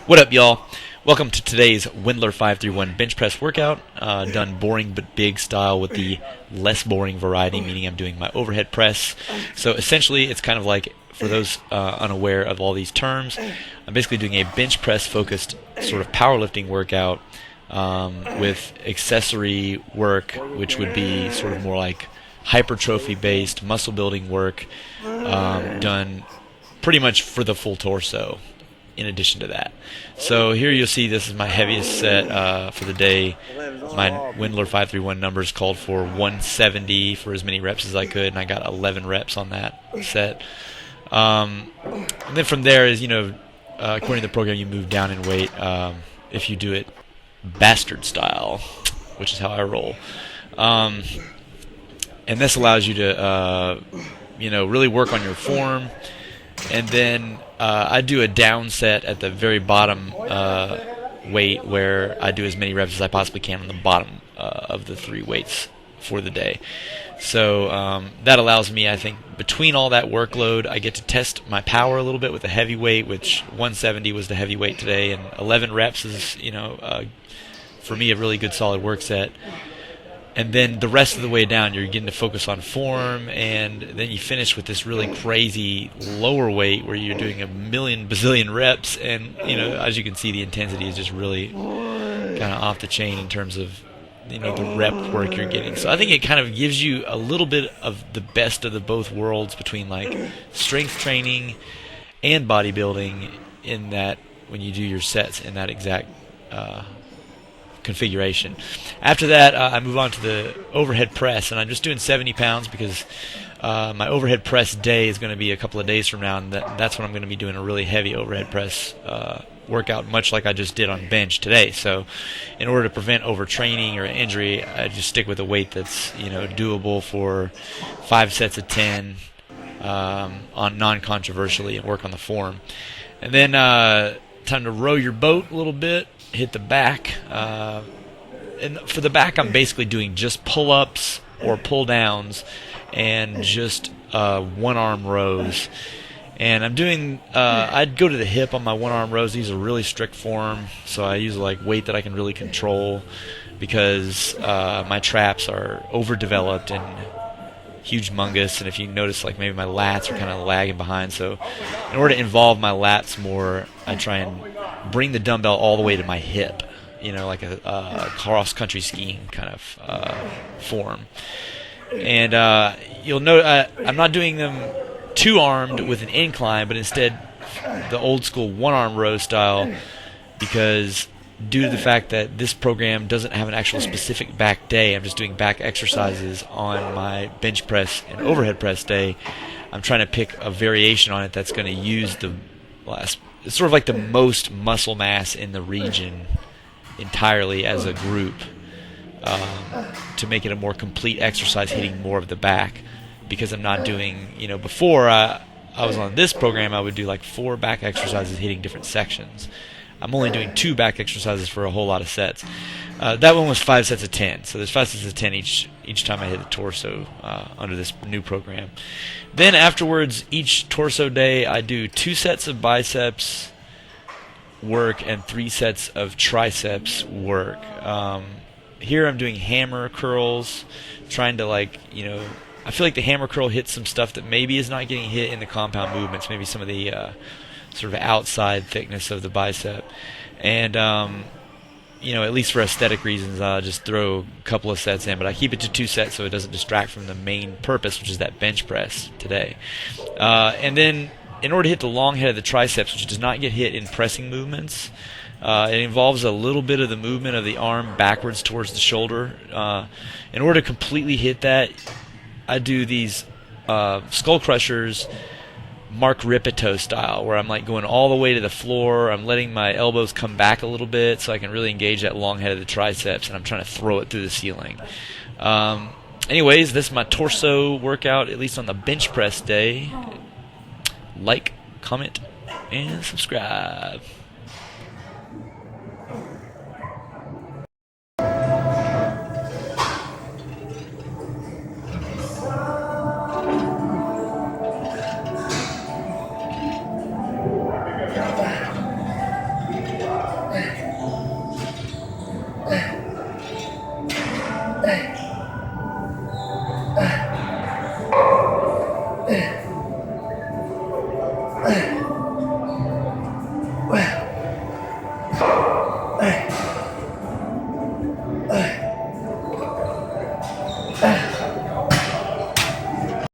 What up, y'all? Welcome to today's Wendler 531 bench press workout, done boring but big style with the less boring variety, meaning I'm doing my overhead press. So essentially, it's kind of like, for those unaware of all these terms, I'm basically doing a bench press focused sort of powerlifting workout with accessory work, which would be sort of more like hypertrophy based muscle building work done pretty much for the full torso in addition to that. So here you'll see this is my heaviest set for the day. My Wendler 531 numbers called for 170 for as many reps as I could, and I got 11 reps on that set. And then from there is, according to the program, you move down in weight if you do it bastard style, which is how I roll. And this allows you to, really work on your form. And then I do a down set at the very bottom weight where I do as many reps as I possibly can on the bottom of the three weights for the day. So that allows me, I think, between all that workload, I get to test my power a little bit with the heavy weight, which 170 was the heavy weight today, and 11 reps is, for me, a really good solid work set. And then the rest of the way down, you're getting to focus on form, and then you finish with this really crazy lower weight where you're doing a million bazillion reps, and as you can see, the intensity is just really kind of off the chain in terms of the rep work you're getting. So I think it kind of gives you a little bit of the best of the both worlds between like strength training and bodybuilding, in that when you do your sets in that exact configuration. After that, I move on to the overhead press, and I'm just doing 70 pounds because my overhead press day is going to be a couple of days from now, and that's when I'm going to be doing a really heavy overhead press workout, much like I just did on bench today. So in order to prevent overtraining or injury, I just stick with a weight that's doable for 5 sets of 10 on non-controversially, and work on the form. And then time to row your boat a little bit, hit the back. And for the back, I'm basically doing just pull-ups or pull-downs and just one-arm rows. And I'm doing, I'd go to the hip on my one-arm rows. These are really strict form, so I use like weight that I can really control because my traps are overdeveloped and humongous, and if you notice, like maybe my lats are kind of lagging behind. So in order to involve my lats more, I try and bring the dumbbell all the way to my hip, like a cross-country skiing kind of form. And you'll note I'm not doing them two-armed with an incline, but instead the old-school one-arm row style, because due to the fact that this program doesn't have an actual specific back day, I'm just doing back exercises on my bench press and overhead press day. I'm trying to pick a variation on it that's going to use it's sort of like the most muscle mass in the region entirely as a group, to make it a more complete exercise hitting more of the back, because I'm not doing, before I was on this program, I would do like 4 back exercises hitting different sections. I'm only doing 2 back exercises for a whole lot of sets. That one was 5 sets of 10, so there's 5 sets of 10 each time I hit the torso under this new program. Then afterwards, each torso day, I do 2 sets of biceps work and 3 sets of triceps work. Here I'm doing hammer curls, trying to I feel like the hammer curl hits some stuff that maybe is not getting hit in the compound movements, maybe some of the sort of outside thickness of the bicep. And, at least for aesthetic reasons, I'll just throw a couple of sets in, but I keep it to 2 sets so it doesn't distract from the main purpose, which is that bench press today. And then in order to hit the long head of the triceps, which does not get hit in pressing movements, it involves a little bit of the movement of the arm backwards towards the shoulder. In order to completely hit that, I do these skull crushers, Mark Ripito style, where I'm like going all the way to the floor. I'm letting my elbows come back a little bit so I can really engage that long head of the triceps, and I'm trying to throw it through the ceiling. Anyways, this is my torso workout, at least on the bench press day. Like, comment, and subscribe. Uh.